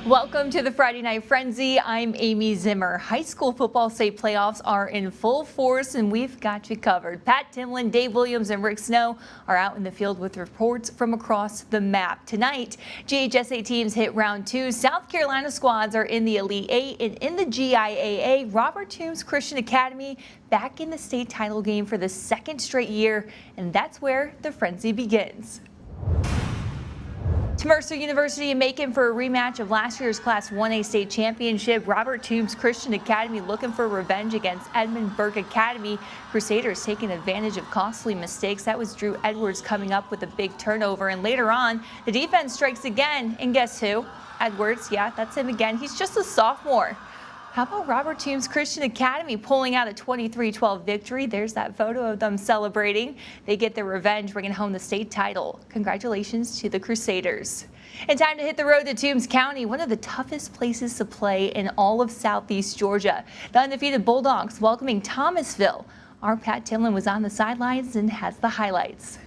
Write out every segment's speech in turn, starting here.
Welcome to the Friday Night Frenzy. I'm Amy Zimmer. High school football state playoffs are in full force, and we've got you covered. Pat Timlin, Dave Williams, and Rick Snow are out in the field with reports from across the map. Tonight, GHSA teams hit round 2. South Carolina squads are in the Elite 8, and in the GIAA, Robert Toombs Christian Academy back in the state title game for the second straight year, and that's where the frenzy begins. To Mercer University in Macon for a rematch of last year's Class 1A state championship. Robert Toombs Christian Academy looking for revenge against Edmund Burke Academy. Crusaders taking advantage of costly mistakes. That was Drew Edwards coming up with a big turnover. And later on, the defense strikes again. And guess who? Edwards. Yeah, that's him again. He's just a sophomore. How about Robert Toombs Christian Academy pulling out a 23-12 victory? There's that photo of them celebrating. They get their revenge, bringing home the state title. Congratulations to the Crusaders. And time to hit the road to Toombs County, one of the toughest places to play in all of Southeast Georgia. The undefeated Bulldogs welcoming Thomasville. Our Pat Timlin was on the sidelines and has the highlights.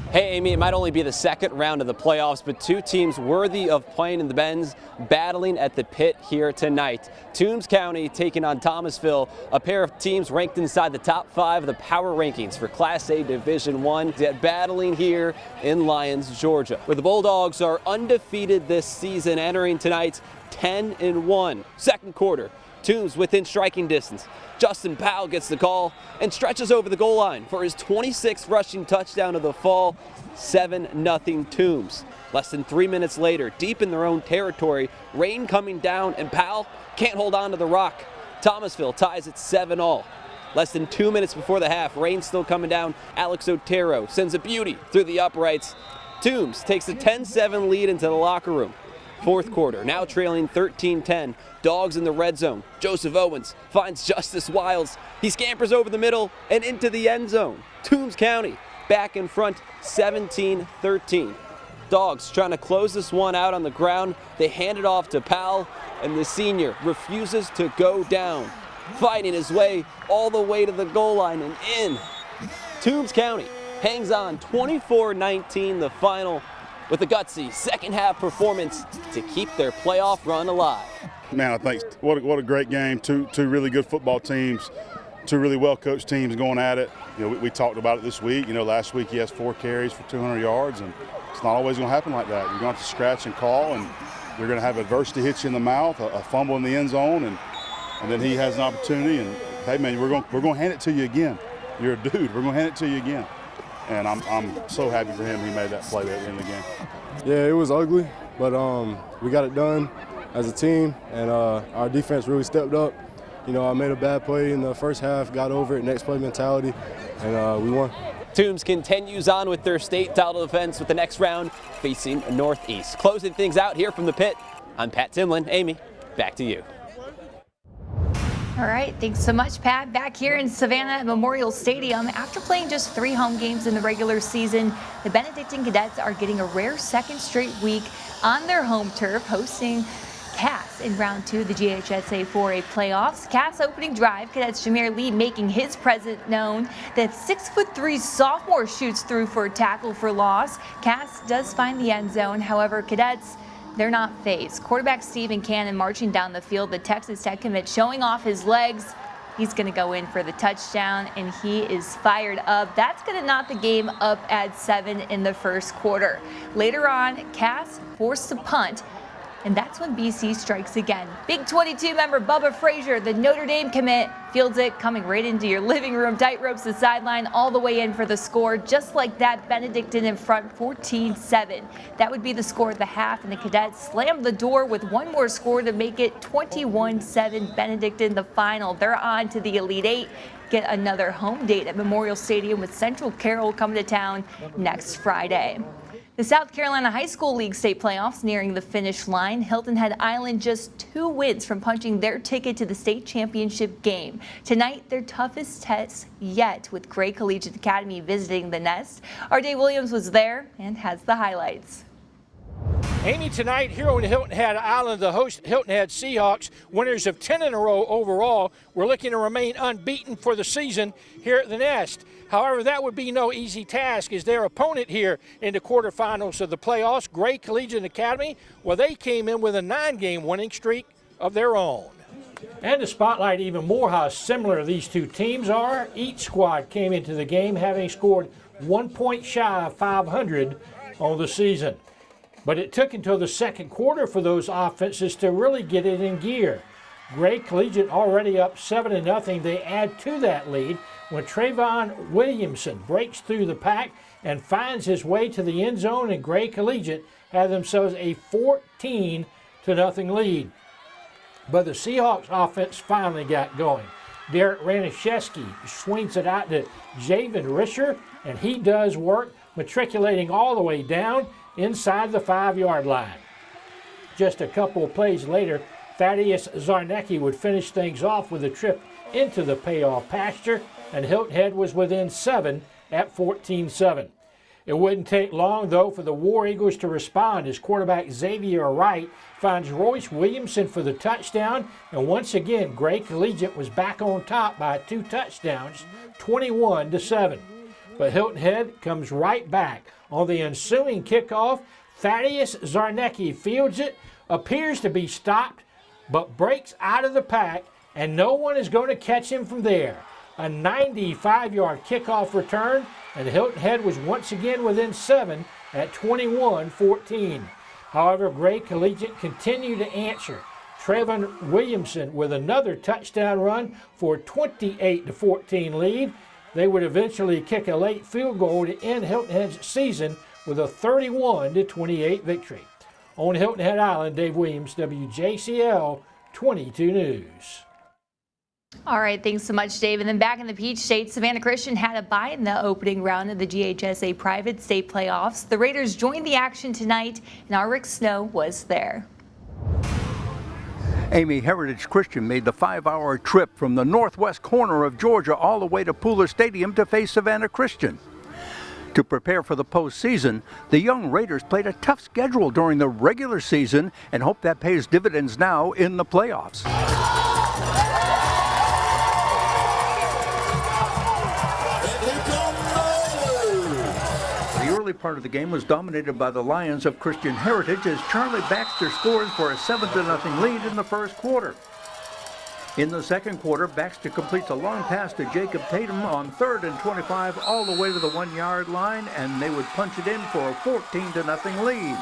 Hey Amy, it might only be the second round of the playoffs, but two teams worthy of playing in the Benz battling at the pit here tonight. Toombs County taking on Thomasville, a pair of teams ranked inside the top 5 of the power rankings for Class A Division I, yet battling here in Lyons, Georgia, where the Bulldogs are undefeated this season, entering tonight's 10-1. Second quarter, Toombs within striking distance. Justin Powell gets the call and stretches over the goal line for his 26th rushing touchdown of the fall. 7-0 Toombs. Less than 3 minutes later, deep in their own territory, rain coming down, and Powell can't hold on to the rock. Thomasville ties it 7-all. Less than 2 minutes before the half, rain still coming down. Alex Otero sends a beauty through the uprights. Toombs takes a 10-7 lead into the locker room. Fourth quarter, now trailing 13-10. Dogs in the red zone. Joseph Owens finds Justice Wiles. He scampers over the middle and into the end zone. Toombs County back in front, 17-13. Dogs trying to close this one out on the ground. They hand it off to Powell, and the senior refuses to go down, fighting his way all the way to the goal line and in. Toombs County hangs on 24-19, the final, with a gutsy second half performance to keep their playoff run alive. Man, I think what a great game. Two really good football teams, two really well-coached teams going at it. You know, we talked about it this week. You know, last week he has 4 carries for 200 yards, and it's not always going to happen like that. You're going to have to scratch and call, and you're going to have adversity hit you in the mouth, a fumble in the end zone, and then he has an opportunity. And hey, man, we're going to hand it to you again. You're a dude. We're going to hand it to you again. And I'm so happy for him. He made that play at the end of the game. Yeah, it was ugly, but we got it done as a team, and our defense really stepped up. You know, I made a bad play in the first half, got over it, next play mentality, and we won. Toombs continues on with their state title defense with the next round facing Northeast. Closing things out here from the pit, I'm Pat Timlin. Amy, back to you. All right, thanks so much, Pat. Back here in Savannah at Memorial Stadium, after playing just 3 home games in the regular season, the Benedictine Cadets are getting a rare second straight week on their home turf, hosting Cass in round 2 of the GHSA 4A playoffs. Cass opening drive, Cadets Jameer Lee making his presence known. The 6'3" sophomore shoots through for a tackle for loss. Cass does find the end zone. However, Cadets, they're not phased. Quarterback Steven Cannon marching down the field. The Texas Tech commit showing off his legs. He's going to go in for the touchdown, and he is fired up. That's going to knock the game up at 7 in the first quarter. Later on, Cass forced to punt, and that's when BC strikes again. Big 22 member Bubba Frazier, the Notre Dame commit, fields it, coming right into your living room. Tight ropes the sideline all the way in for the score. Just like that, Benedictine in front, 14-7. That would be the score at the half, and the Cadets slammed the door with one more score to make it 21-7. Benedictine the final. They're on to the Elite 8. Get another home date at Memorial Stadium with Central Carroll coming to town next Friday. The South Carolina High School League state playoffs nearing the finish line. Hilton Head Island just 2 wins from punching their ticket to the state championship game. Tonight, their toughest test yet, with Gray Collegiate Academy visiting the Nest. Our Dave Williams was there and has the highlights. Amy, tonight here on Hilton Head Island, the host Hilton Head Seahawks, winners of 10 in a row overall, were looking to remain unbeaten for the season here at the Nest. However, that would be no easy task as their opponent here in the quarterfinals of the playoffs, Gray Collegiate Academy, well, they came in with a 9-game winning streak of their own. And to spotlight even more how similar these two teams are, each squad came into the game having scored 1 point shy of 500 on the season. But it took until the second quarter for those offenses to really get it in gear. Gray Collegiate already up 7-0. They add to that lead when Trayvon Williamson breaks through the pack and finds his way to the end zone, and Gray Collegiate had themselves a 14-0 lead. But the Seahawks offense finally got going. Derek Ranishevsky swings it out to Javen Risher, and he does work, matriculating all the way down inside the 5-yard line. Just a couple of plays later, Thaddeus Zarnecki would finish things off with a trip into the payoff pasture, and Hilton Head was within 7 at 14-7. It wouldn't take long, though, for the War Eagles to respond as quarterback Xavier Wright finds Royce Williamson for the touchdown, and once again, Gray Collegiate was back on top by 2 touchdowns, 21-7. But Hilton Head comes right back. On the ensuing kickoff, Thaddeus Zarnecki fields it, appears to be stopped, but breaks out of the pack, and no one is going to catch him from there. A 95-yard kickoff return, and Hilton Head was once again within 7 at 21-14. However, Gray Collegiate continued to answer. Trevon Williamson with another touchdown run for a 28-14 lead. They would eventually kick a late field goal to end Hilton Head's season with a 31-28 victory. On Hilton Head Island, Dave Williams, WJCL 22 News. All right, thanks so much, Dave. And then back in the Peach State, Savannah Christian had a bye in the opening round of the GHSA Private State Playoffs. The Raiders joined the action tonight, and our Rick Snow was there. Amy, Heritage Christian made the 5-hour trip from the northwest corner of Georgia all the way to Pooler Stadium to face Savannah Christian. To prepare for the postseason, the young Raiders played a tough schedule during the regular season and hope that pays dividends now in the playoffs. The early part of the game was dominated by the Lions of Christian Heritage as Charlie Baxter scores for a 7-0 lead in the first quarter. In the second quarter, Baxter completes a long pass to Jacob Tatum on 3rd and 25 all the way to the 1-yard line, and they would punch it in for a 14-0 lead.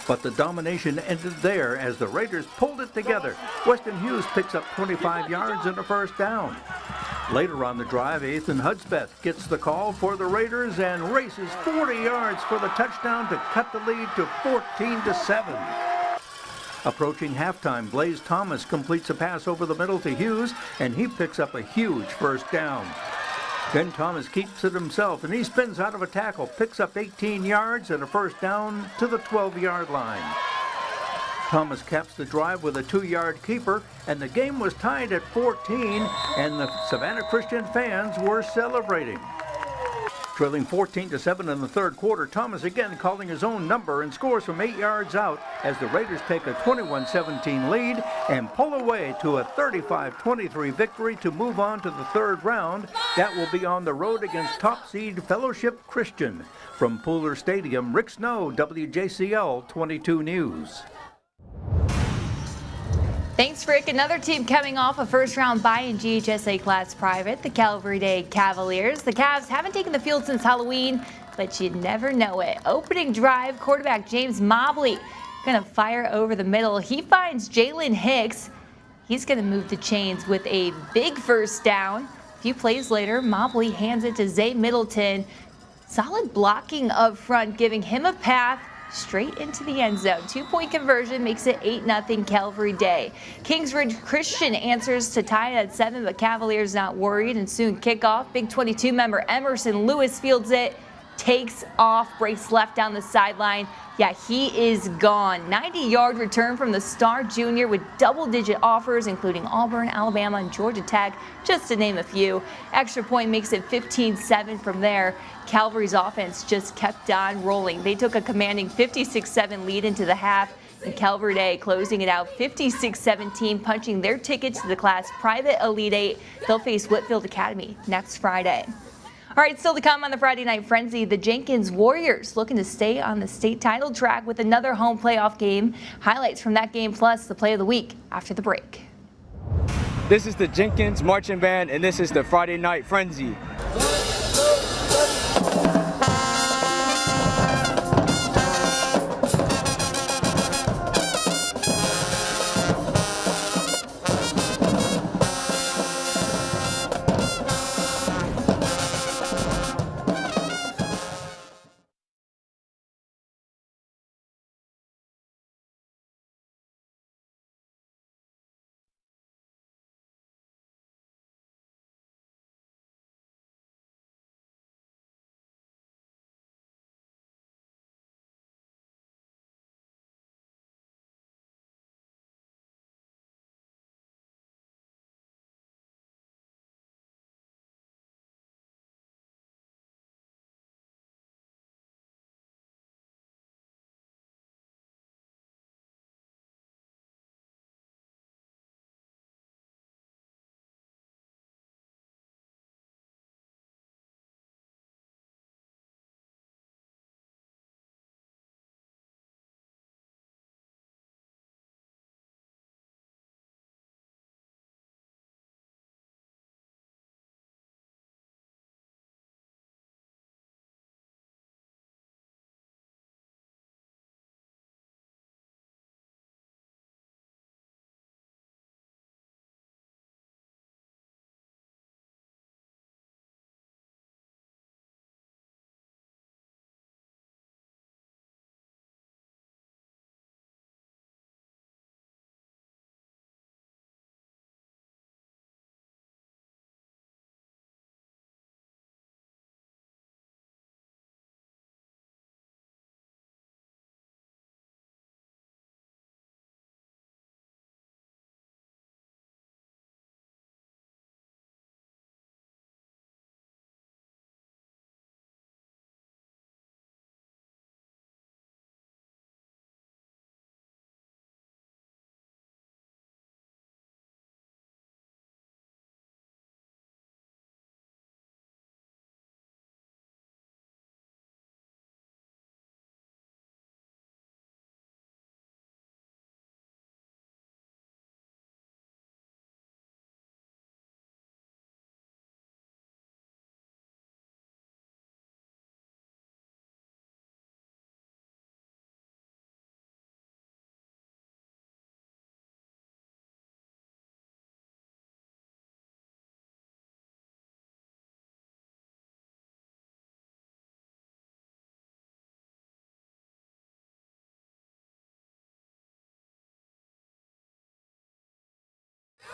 But the domination ended there as the Raiders pulled it together. Weston Hughes picks up 25 yards and a first down. Later on the drive, Ethan Hudspeth gets the call for the Raiders and races 40 yards for the touchdown to cut the lead to 14-7. Approaching halftime, Blaze Thomas completes a pass over the middle to Hughes, and he picks up a huge first down. Then Thomas keeps it himself, and he spins out of a tackle, picks up 18 yards and a first down to the 12-yard line. Thomas caps the drive with a 2-yard keeper, and the game was tied at 14, and the Savannah Christian fans were celebrating. Trailing 14-7 in the third quarter, Thomas again calling his own number and scores from 8 yards out as the Raiders take a 21-17 lead and pull away to a 35-23 victory to move on to the third round. That will be on the road against top seed Fellowship Christian. From Pooler Stadium, Rick Snow, WJCL 22 News. Thanks, Rick. Another team coming off a first-round bye in GHSA Class Private, the Calvary Day Cavaliers. The Cavs haven't taken the field since Halloween, but you never know it. Opening drive, quarterback James Mobley going to fire over the middle. He finds Jalen Hicks. He's going to move the chains with a big first down. A few plays later, Mobley hands it to Zay Middleton. Solid blocking up front, giving him a path straight into the end zone. 2-point conversion makes it 8-0 Calvary Day. Kingsridge Christian answers to tie it at 7, but Cavaliers not worried and soon kick off. Big 22 member Emerson Lewis fields it. takes off, breaks left down the sideline. Yeah, he is gone. 90-yard return from the star junior with double-digit offers, including Auburn, Alabama, and Georgia Tech, just to name a few. Extra point makes it 15-7 from there. Calvary's offense just kept on rolling. They took a commanding 56-7 lead into the half, and Calvary Day closing it out 56-17, punching their ticket to the Class Private Elite 8. They'll face Whitfield Academy next Friday. All right, still to come on the Friday Night Frenzy, the Jenkins Warriors looking to stay on the state title track with another home playoff game. Highlights from that game plus the play of the week after the break. This is the Jenkins Marching Band, and this is the Friday Night Frenzy.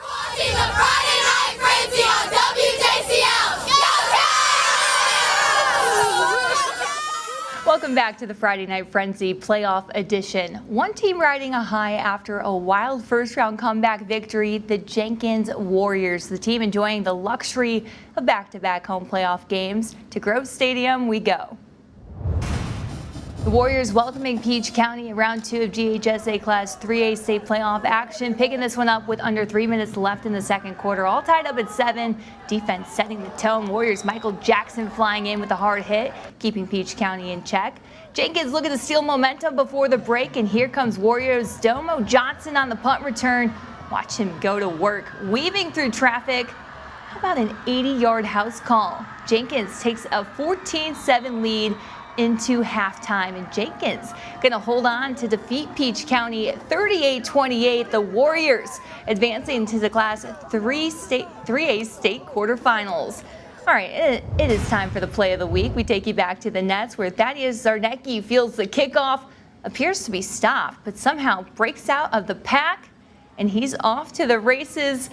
Watching the Friday Night Frenzy on WJCL. Welcome back to the Friday Night Frenzy Playoff Edition. One team riding a high after a wild first-round comeback victory, the Jenkins Warriors. The team enjoying the luxury of back-to-back home playoff games. To Grove Stadium we go. The Warriors welcoming Peach County in round 2 of GHSA Class 3A state playoff action, picking this one up with under 3 minutes left in the second quarter. All tied up at 7. Defense setting the tone. Warriors Michael Jackson flying in with a hard hit, keeping Peach County in check. Jenkins looking to steal momentum before the break, and here comes Warriors Domo Johnson on the punt return. Watch him go to work, weaving through traffic. How about an 80-yard house call? Jenkins takes a 14-7 lead into halftime, and Jenkins gonna hold on to defeat Peach County 38-28. The Warriors advancing to the Class 3A state quarterfinals. All right, it is time for the play of the week. We take you back to the Nets, where Thaddeus Zarnecki feels the kickoff, appears to be stopped, but somehow breaks out of the pack, and he's off to the races.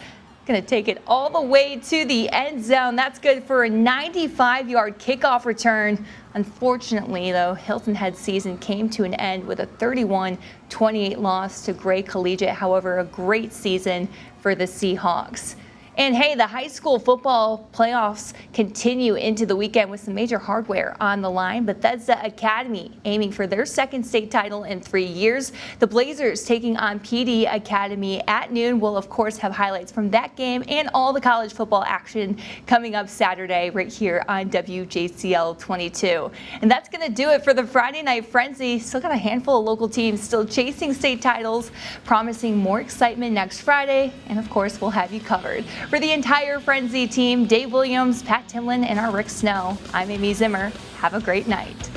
going to take it all the way to the end zone. That's good for a 95-yard kickoff return. Unfortunately, though, Hilton Head's season came to an end with a 31-28 loss to Gray Collegiate. However, a great season for the Seahawks. And hey, the high school football playoffs continue into the weekend with some major hardware on the line. Bethesda Academy aiming for their second state title in 3 years. The Blazers taking on PD Academy at noon. We'll, of course, have highlights from that game and all the college football action coming up Saturday right here on WJCL 22. And that's going to do it for the Friday Night Frenzy. Still got a handful of local teams still chasing state titles, promising more excitement next Friday. And, of course, we'll have you covered. For the entire Frenzy team, Dave Williams, Pat Timlin, and our Rick Snow, I'm Amy Zimmer. Have a great night.